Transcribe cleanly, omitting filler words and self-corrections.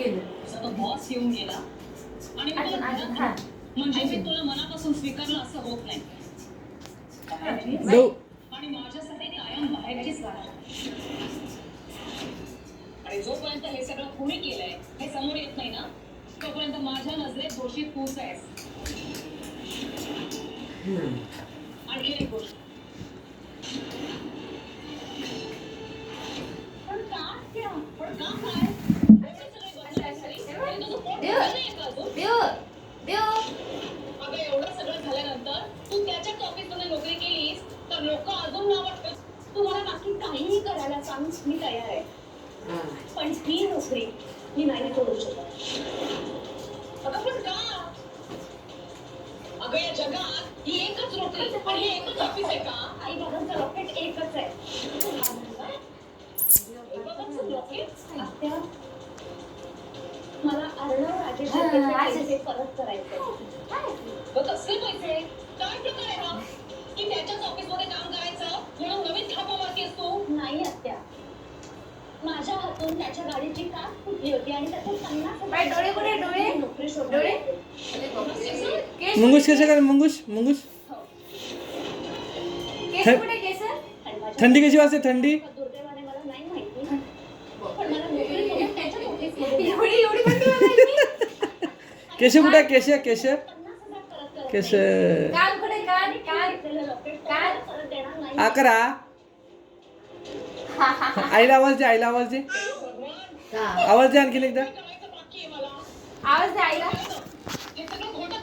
केलं. तुझा तो बॉस येऊन गेला आणि मी तुला घरात हा. म्हणजे मी तुला मनापासून स्वीकारलं असं होत नाही. आणि माझ्यासाठी कायम बाहेरचीच राहणार. आणि जोपर्यंत हे सगळं कोणी केलंय हे समोर येत नाही ना तोपर्यंत माझ्या नजरेत दोषी तूच आहेस. आणखी एक गोष्ट पण का क्या? पण का काय? एवढं सगळं बदलायसाठी आणि तुझं पोट भरलं नाहीये का अजून? अगं एवढं सगळं झाल्यानंतर तू त्याच्याच ऑफिसमध्ये नोकरी केलीस तर लोक अजून नाव वाटतात. तू मला बाकी काहीही करायला सांग मी तयार आहे पण ही नोकरी मी नाही करू शकत. अगं पण का? अगं या जगात ही एकच नोकरी आणि हे एकच ऑफिस आहे का? आई बाबांचं रॉकेट एकच आहे. आई बाबांचं रॉकेट? आत्या, मला अर्णव राजेचे पैसे परत करायचे. कसले पैसे? काय प्रकार आहे हा की त्याच्याच ऑफिसमध्ये काम करायचं म्हणून नवीन थापा मारती असतो? नाही आत्या, माझ्या हातून त्याच्या गाडीची काच फुटली होती आणि त्याचे 50,000 डोळे कुठे? डोळे? नोकरी शोधली. केस मुंगूस कैसे कर मुंगूस मुंगूस केस कुठे? केस आणि माझ्या थंडी कशी वाजते थंडी दुर्दैवाने मला नाही माहिती पण मला नोकरी करून त्याच्याच ऑफिसमध्ये एवढी मोठी वाजायची. केश कुठे केश केश 50,000 परत करत केश नाही. कान कुठे? कान कान घेतलेलं रॉकेट काय? परत देणार नाही. अकरा आईला आवाज दे आईला आवाज दे भगवान, आवाज दे आणखीन एकदा काय करायचं बाकी आहे मला? आवाज द्या आईला.